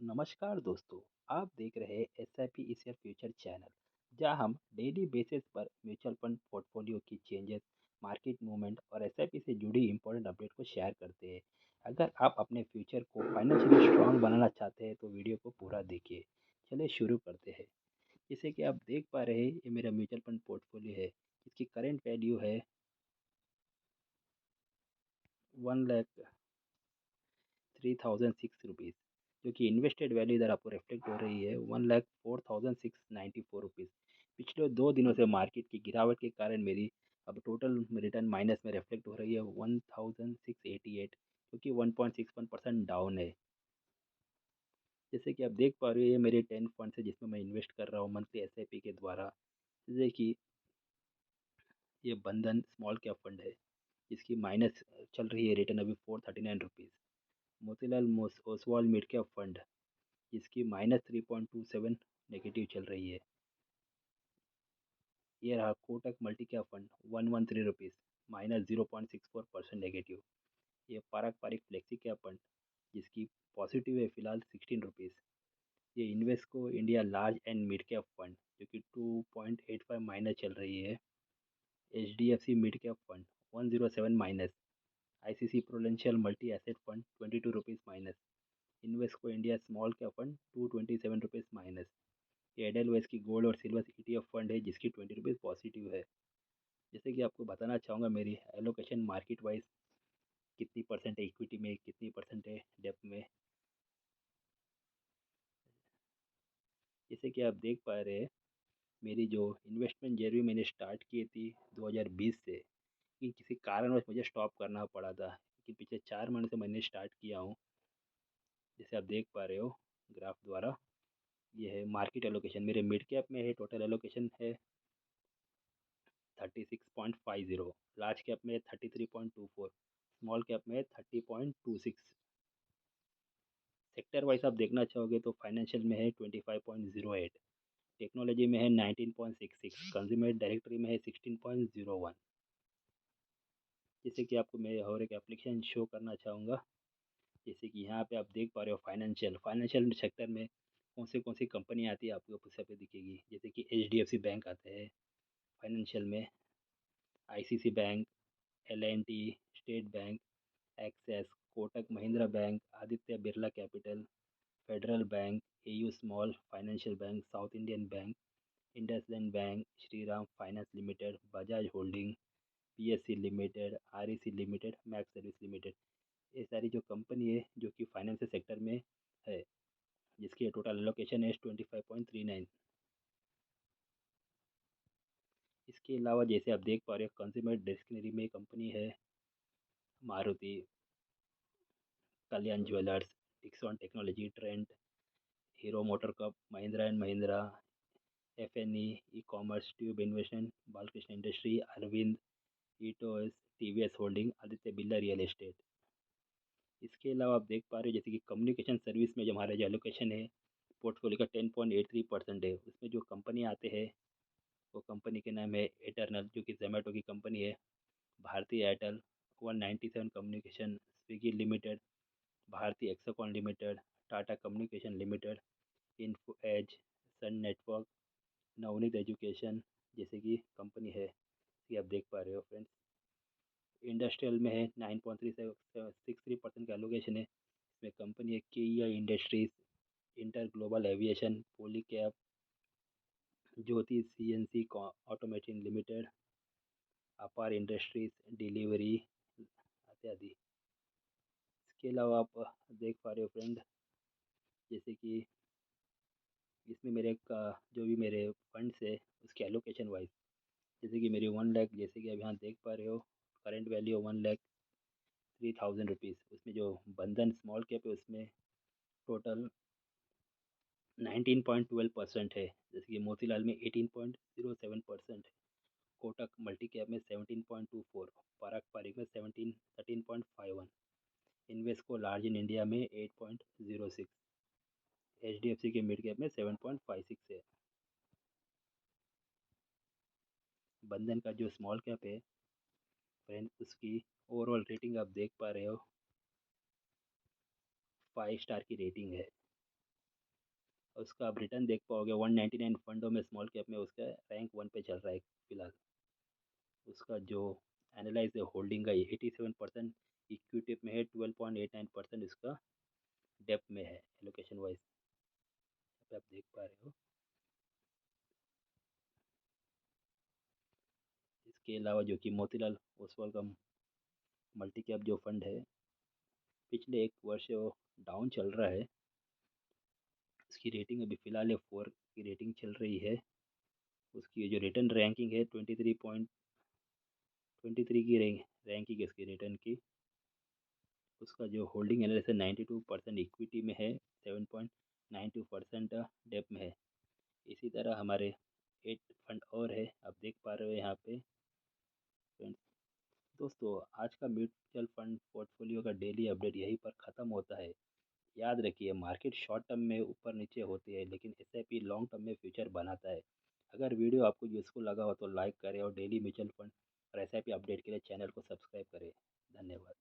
नमस्कार दोस्तों। आप देख रहे हैं एस आई पी इस योर फ्यूचर चैनल, जहां हम डेली बेसिस पर म्यूचुअल फंड पोर्टफोलियो की चेंजेस, मार्केट मूवमेंट और एस आई पी से जुड़ी इंपॉर्टेंट अपडेट को शेयर करते हैं। अगर आप अपने फ्यूचर को फाइनेंशियली स्ट्रांग बनाना चाहते हैं तो वीडियो को पूरा देखिए। चलिए शुरू करते हैं। जैसे कि आप देख पा रहे हैं, ये मेरा म्यूचुअल फंड पोर्टफोलियो है। इसकी करेंट वैल्यू है 1,03,006 रुपीज़, जो कि इन्वेस्टेड वैल्यू इधर आपको रिफ्लेक्ट हो रही है 1,04,694 रुपीज़। पिछले 2 दिनों से मार्केट की गिरावट के कारण मेरी अब टोटल रिटर्न माइनस में रिफ्लेक्ट हो रही है 1,688, जो कि 1.61% डाउन है। जैसे कि आप देख पा रहे हो, ये मेरे 10 फंड्स है जिसमें मैं इन्वेस्ट कर रहा हूँ मंथली एस आई पी के द्वारा। जैसे कि ये बंधन स्मॉल कैप फंड है, जिसकी माइनस चल रही है रिटर्न अभी 439 rupees. Motilal Oswal mid cap fund, जिसकी -3.27 नेगेटिव चल रही है। ये रहा Kotak multi cap fund 113 rupees, -0.64% negative. ये पारक फ्लेक्सी कैप फंड, जिसकी पॉजिटिव है फिलहाल 16 रुपीज़। ये Invesco India large and mid cap fund, जो कि 2.85 माइनस चल रही है। H D F C mid cap fund 107 minus. I C C prudential multi asset fund 22 rupees minus. Invesco India small cap fund 227 rupees minus. ये Edelweiss की gold और silver ETF fund है, जिसकी 20 रुपीज़ पॉजिटिव है। जैसे कि आपको बताना चाहूँगा मेरी एलोकेशन मार्केट वाइज कितनी परसेंट है इक्विटी में, कितनी परसेंट है डेप्थ में। जैसे कि आप देख पा रहे हैं, मेरी जो इन्वेस्टमेंट जर्नी मैंने स्टार्ट की थी 2020 से, कि किसी कारणवश मुझे स्टॉप करना पड़ा था, लेकिन पिछले 4 महीने से मैंने स्टार्ट किया हूँ। जैसे आप देख पा रहे हो ग्राफ द्वारा, ये है मार्केट एलोकेशन। मेरे मिड कैप में है, टोटल एलोकेशन है 36.50। लार्ज कैप में 33.24। स्मॉल कैप में 30.26। सेक्टर वाइज आप देखना चाहोगे तो फाइनेंशियल में है 25.08। टेक्नोलॉजी में है 19.66। कंज्यूमर डायरेक्टरी में है 16.01। जैसे कि आपको मैं और एक एप्लीकेशन शो करना चाहूँगा। जैसे कि यहाँ पे आप देख पा रहे हो फाइनेंशियल सेक्टर में कौन सी कंपनी आती है, आपको उस पे दिखेगी। जैसे कि H D F C bank आते हैं फाइनेंशियल में, I C C bank, L N T, state bank, Axis, Kotak Mahindra bank, Aditya Birla capital, federal bank, AU small financial bank, south Indian bank, IndusInd bank, Shriram finance limited, Bajaj holding, PSC limited, REC limited, Max service limited. ये सारी जो company है जो कि financial sector में है, जिसकी total allocation है 25.39। इसके अलावा जैसे आप देख पा रहे हो कंज्यूमर डिस्क्रिशनरी में कंपनी है Maruti, Kalyan jewellers, Dixon technology, Trent, Hero motor corp, Mahindra and Mahindra, F N E commerce, tube investment, Balkrishna industry, Arvind, Ethos, T V S holding, Aditya Birla real estate. इसके अलावा आप देख पा रहे हो जैसे कि कम्युनिकेशन सर्विस में जो हमारा जो एलोकेशन है पोर्टफोलियो का 10.83% है। उसमें जो कंपनी आते हैं वो कंपनी के नाम है एटर्नल, जो कि जोमेटो की कंपनी है। Bharti Airtel, 197 communication, Swiggy limited, Bharti Hexacom limited, Tata communication limited, info edge, sun network, Navneet education, जैसे कि कंपनी है। ये आप देख पा रहे हो फ्रेंड्स। इंडस्ट्रियल में है 9.63% का एलोकेशन है। इसमें कंपनी है K E I industries, inter global aviation, Polycab, Jyoti C N C automation limited, Apar industries, Delhivery इत्यादि। इसके अलावा आप देख पा रहे हो फ्रेंड, जैसे कि इसमें जो भी मेरे फंड्स है उसके एलोकेशन वाइज, जैसे कि मेरी 1 लाख, जैसे कि आप यहाँ देख पा रहे हो करेंट वैल्यू 1,03,000 रुपीज़। उसमें जो बंधन स्मॉल कैप है उसमें टोटल 19.12% है। जैसे कि मोतीलाल में 18.07% है। कोटक मल्टी कैप में 17.24, पारक में 13.51, इन्वेस्को लार्ज इन इंडिया में 8.06, एच डी एफ सी के मिड कैप में 7.56 है। बंधन का जो स्मॉल कैप है फ्रेंड, उसकी ओवरऑल रेटिंग आप देख पा रहे हो 5 स्टार की रेटिंग है। उसका आप रिटर्न देख पाओगे, 199 फंडों में स्मॉल कैप में उसका रैंक 1 पे चल रहा है फिलहाल। उसका जो एनालाइज है होल्डिंग का 87% इक्विटी में है, 12.89% इसका डेप्थ में है एलोकेशन वाइज, आप देख पा रहे हो। इसके अलावा जो कि मोतीलाल ओसवाल का मल्टी कैप जो फंड है, पिछले एक वर्ष से वो डाउन चल रहा है। इसकी रेटिंग अभी फ़िलहाल है 4 की रेटिंग चल रही है। उसकी जो रिटर्न रैंकिंग है 23 की रैंकिंग है इसकी रिटर्न की। उसका जो होल्डिंग एनालिसिस है 92% इक्विटी में है, 7.92% डेप में है। इसी तरह हमारे 8 फंड और है, आप देख पा रहे हो यहाँ पे। फ्रेंड्स, दोस्तों, आज का म्यूचुअल फंड पोर्टफोलियो का डेली अपडेट यहीं पर ख़त्म होता है। याद रखिए, मार्केट शॉर्ट टर्म में ऊपर नीचे होती है, लेकिन एसआईपी लॉन्ग टर्म में फ्यूचर बनाता है। अगर वीडियो आपको यूज़फुल लगा हो तो लाइक करें और डेली म्यूचुअल फंड और एसआईपी अपडेट के लिए चैनल को सब्सक्राइब करें। धन्यवाद।